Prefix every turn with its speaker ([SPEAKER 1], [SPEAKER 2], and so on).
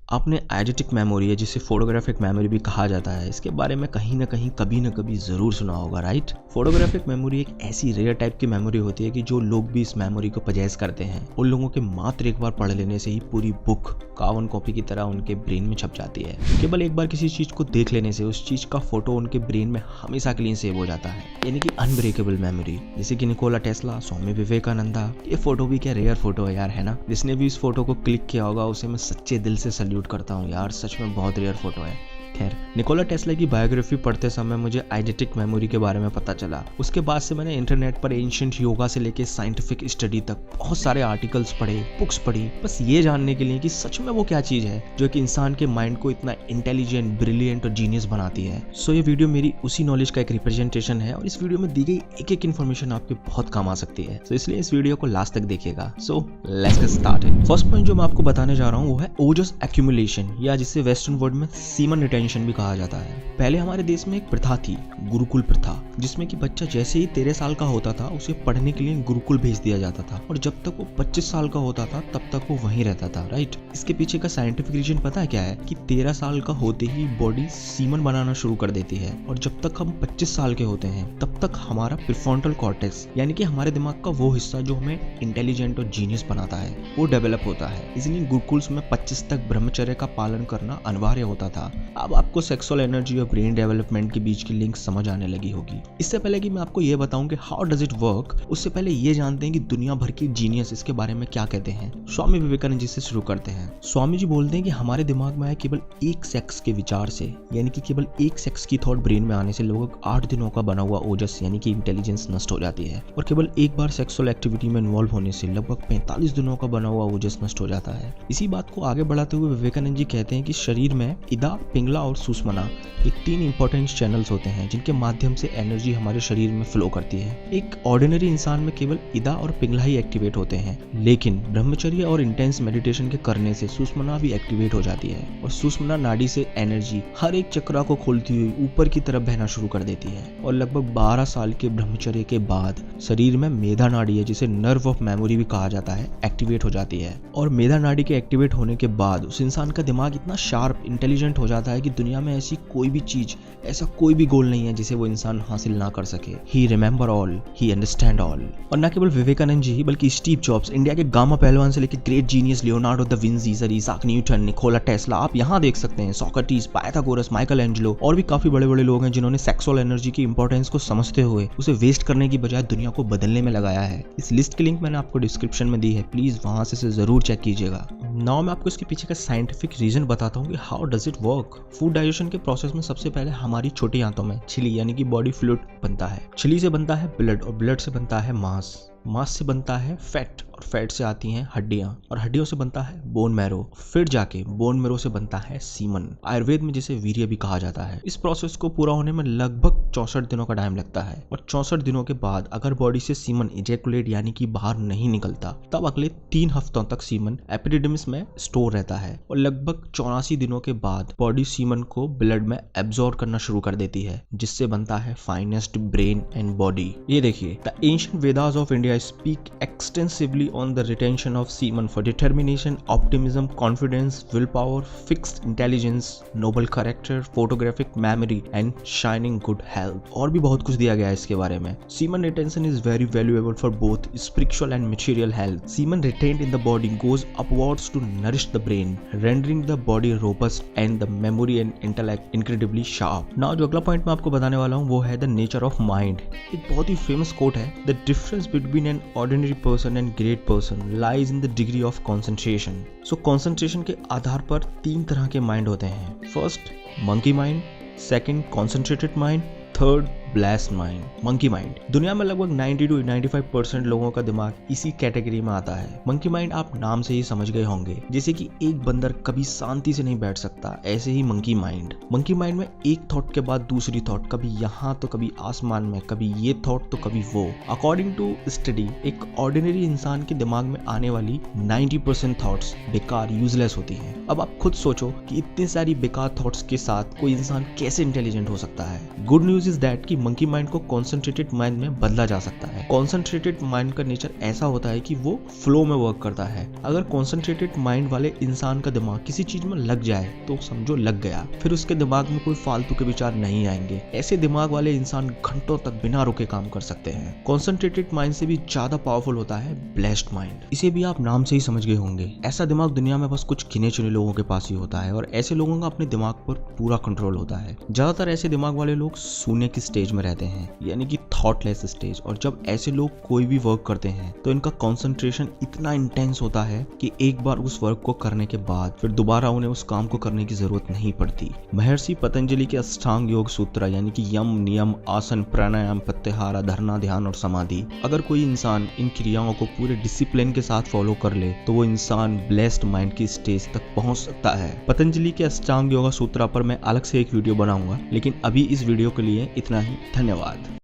[SPEAKER 1] आपने आइडेंटिक मेमोरी है जिसे फोटोग्राफिक मेमोरी भी कहा जाता है, इसके बारे में कहीं ना कहीं कभी ना कभी जरूर सुना होगा, राइट। फोटोग्राफिक मेमोरी एक ऐसी रेयर टाइप की मेमोरी होती है कि जो लोग भी इस मेमोरी को पजेस करते हैं उन लोगों के मात्र एक बार पढ़ लेने से ही पूरी बुक कार्बन कॉपी की तरह उनके ब्रेन में छप जाती है। केवल एक बार किसी चीज को देख लेने से उस चीज का फोटो उनके ब्रेन में हमेशा के लिए सेव हो जाता है, यानी कि अनब्रेकेबल मेमोरी। जैसे कि निकोला टेस्ला, स्वामी विवेकानंदा। ये फोटो भी क्या रेयर फोटो है यार, है ना। जिसने भी इस फोटो को क्लिक किया होगा उसे मैं सच्चे दिल से सल्यूट करता हूँ यार, सच में बहुत रेयर फोटो है। खैर, निकोला टेस्ला की बायोग्राफी पढ़ते समय मुझे आइडेंटिक मेमोरी के बारे में पता चला। उसके बाद से मैंने इंटरनेट पर एंशिएंट योगा से लेके साइंटिफिक स्टडी तक बहुत सारे आर्टिकल्स पढ़े, बुक्स पढ़ी, बस ये जानने के लिए कि सच में वो क्या चीज है जो कि इंसान के माइंड को इतना इंटेलिजेंट, ब्रिलियंट और जीनियस बनाती है। सो ये वीडियो मेरी उसी नॉलेज का एक रिप्रेजेंटेशन है और इस वीडियो में दी गई एक एक इन्फॉर्मेशन आपके बहुत काम आ सकती है। तो इसलिए इस वीडियो को लास्ट तक देखिएगा। So let's get started. First point जो मैं आपको बताने जा रहा हूँ वो है ओजस एक्यूमुलेशन, या जिसे वेस्टर्न वर्ड में सीमन रिटेंशन भी कहा जाता है। पहले हमारे देश में एक प्रथा थी, गुरुकुल प्रथा, जिसमें कि बच्चा जैसे ही 13 साल का होता था उसे पढ़ने के लिए गुरुकुल भेज दिया जाता था और जब तक वो 25 साल का होता था तब तक वो वहीं रहता था, राइट। इसके पीछे का साइंटिफिक रीजन पता है क्या है कि 13 साल का होते ही बॉडी सीमन बनाना शुरू कर देती है और जब तक हम 25 साल के होते हैं तब तक हमारा प्रीफ्रंटल कॉर्टेक्स, यानी कि हमारे दिमाग का वो हिस्सा जो हमें इंटेलिजेंट और जीनियस बनाता है, वो डेवलप होता है। इसलिए गुरुकुल्स में 25 तक ब्रह्मचर्य का पालन करना अनिवार्य होता था। अब आपको सेक्सुअल एनर्जी और ब्रेन डेवलपमेंट के बीच की लिंक समझ आने लगी होगी। इससे पहले कि मैं आपको ये बताऊं कि हाउ डज इट वर्क, उससे पहले ये जानते हैं कि दुनिया भर के जीनियस इसके बारे में क्या कहते हैं। स्वामी विवेकानंद जी से शुरू करते हैं। स्वामी जी बोलते हैं कि हमारे दिमाग में आए केवल एक सेक्स के विचार से, यानी कि केवल एक सेक्स की थॉट ब्रेन में आने से लगभग 8 दिनों का बना हुआ ओजस यानी कि इंटेलिजेंस नष्ट हो जाती है और केवल एक बार सेक्सुअल एक्टिविटी में इन्वॉल्व होने से लगभग 45 दिनों का बना हुआ ओजस नष्ट हो जाता है। इसी बात को आगे बढ़ाते हुए विवेकानंद जी कहते हैं कि शरीर में इदा, पिंगला और सुषुम्ना, ये 3 इंपॉर्टेंट चैनल्स होते हैं जिनके माध्यम से एनर्जी हमारे शरीर में फ्लो करती है। एक ऑर्डिनरी इंसान में केवल इदा और पिंगला ही एक्टिवेट होते हैं, लेकिन ब्रह्मचर्य और इंटेंस मेडिटेशन के करने से सुषुम्ना भी एक्टिवेट हो जाती है और सुषुम्ना नाड़ी से एनर्जी हर एक चक्रा को खोलती हुई ऊपर की तरफ बहना शुरू कर देती है और लगभग 12 साल के ब्रह्मचर्य के बाद शरीर में मेधा नाड़ी है, जिसे नर्व ऑफ मेमोरी भी कहा जाता है, एक्टिवेट हो जाती है। और मेधा नाड़ी के एक्टिवेट होने के बाद उस इंसान का दिमाग इतना शार्प, इंटेलिजेंट हो जाता है कि दुनिया में ऐसी कोई भी चीज, ऐसा कोई भी गोल नहीं है जिसे वो इंसान हासिल ना कर सके। He remember all, he understand all. और न केवल विवेकानंद जी बल्कि स्टीव जॉब्स, इंडिया के गामा पहलवान से लेकर great genius Leonardo da Vinci, sir Isaac Newton, Nikola Tesla, आप यहाँ देख सकते हैं, सोक्रेटिस, पाइथागोरस, माइकल एंजेलो और भी काफी बड़े बड़े लोग हैं जिन्होंने सेक्सुअल एनर्जी की इंपॉर्टेंस को समझते हुए उसे वेस्ट करने की बजाय दुनिया को बदलने में लगाया है। इस लिस्ट की लिंक मैंने आपको डिस्क्रिप्शन में दी है, प्लीज वहां से जरूर चेक कीजिएगा। नाउ मैं आपको इसके पीछे का साइंटिफिक रीजन बताता हूँ कि how does it work. Food digestion के प्रोसेस में सबसे पहले हमारी छोटी आंतों में छिली यानी कि बॉडी फ्लूइड बनता है। छिली से बनता है ब्लड और ब्लड से बनता है मांस, मांस से बनता है फैट और फैट से आती हैं हड्डियां और हड्डियों से बनता है बोन मैरो, फिर जाके बोन मैरो से बनता है सीमन, आयुर्वेद में जिसे वीर्य भी कहा जाता है। इस प्रोसेस को पूरा होने में लगभग 64 दिनों का टाइम लगता है और 64 दिनों के बाद अगर बॉडी से सीमन इजैकुलेट यानी कि बाहर नहीं निकलता तब अगले 3 हफ्तों तक सीमन एपिडिडिमिस में स्टोर रहता है और लगभग 84 दिनों के बाद बॉडी सीमन को ब्लड में एब्जॉर्ब करना शुरू कर देती है, जिससे बनता है फाइनेस्ट ब्रेन एंड बॉडी। ये देखिए, the ancient Vedas of India speak extensively on the retention of semen for determination, optimism, confidence, willpower, fixed intelligence, noble character, photographic memory and shining good health। और भी बहुत कुछ दिया गया है इसके बारे में। Semen retention is very valuable for both spiritual and material health। Semen retained in the body goes upwards to nourish the brain, rendering the body robust and the memory and intellect incredibly sharp। Now जो अगला point मैं आपको बताने वाला हूँ वो है the nature of mind। एक बहुत ही फेमस कोट है, the difference between an ordinary person and great person lies in the degree of concentration। So concentration के आधार पर 3 तरह के माइंड होते हैं। First monkey mind, second concentrated mind, third blast mind, monkey mind. दुनिया में लगभग 90 to 95% लोगों का दिमाग इसी कैटेगरी में आता है। मंकी माइंड आप नाम से ही समझ गए होंगे, जैसे कि एक बंदर कभी शांति से नहीं बैठ सकता, ऐसे ही मंकी माइंड। मंकी माइंड में एक थॉट के बाद दूसरी थॉट, कभी यहाँ तो कभी आसमान में, कभी ये थॉट तो कभी वो। अकॉर्डिंग टू स्टडी एक ऑर्डिनरी इंसान के दिमाग में आने वाली 90% थॉट्स बेकार, यूजलेस होती हैं। अब आप खुद सोचो कि इतनी सारी बेकार थॉट्स के साथ कोई इंसान कैसे इंटेलिजेंट हो सकता है। गुड न्यूज इज दैट कि मंकी माइंड को कॉन्सेंट्रेटेड माइंड में बदला जा सकता है। कॉन्सेंट्रेटेड माइंड का नेचर ऐसा होता है कि वो फ्लो में वर्क करता है। अगर कॉन्सेंट्रेटेड माइंड वाले इंसान का दिमाग किसी चीज में लग जाए तो समझो लग गया, फिर उसके दिमाग में कोई फालतू के विचार नहीं आएंगे। ऐसे दिमाग वाले इंसान घंटों तक बिना रुके काम कर सकते हैं। कॉन्सेंट्रेटेड माइंड से भी ज्यादा पावरफुल होता है ब्लेस्ड माइंड। इसे भी आप नाम से ही समझ गए होंगे। ऐसा दिमाग दुनिया में बस कुछ गिने चुने लोगों के पास ही होता है और ऐसे लोगों का अपने दिमाग पर पूरा कंट्रोल होता है। ज्यादातर ऐसे दिमाग वाले लोग शून्य की स्टेज में रहते हैं, यानी कि थॉटलेस स्टेज। और जब ऐसे लोग कोई भी वर्क करते हैं तो इनका कंसंट्रेशन इतना इंटेंस होता है कि एक बार उस वर्क को करने के बाद फिर दोबारा उन्हें उस काम को करने की जरूरत नहीं पड़ती। महर्षि पतंजलि के अष्टांग योग सूत्र यानी कि यम, नियम, आसन, प्राणायाम, प्रत्याहार, धारणा, ध्यान और समाधि, अगर कोई इंसान इन क्रियाओं को पूरे डिसिप्लिन के साथ फॉलो कर ले तो वो इंसान ब्लेस्ड माइंड की स्टेज तक पहुंच सकता है। पतंजलि के अष्टांग योगा सूत्र पर मैं अलग से एक वीडियो बनाऊंगा, लेकिन अभी इस वीडियो के लिए इतना ही। धन्यवाद।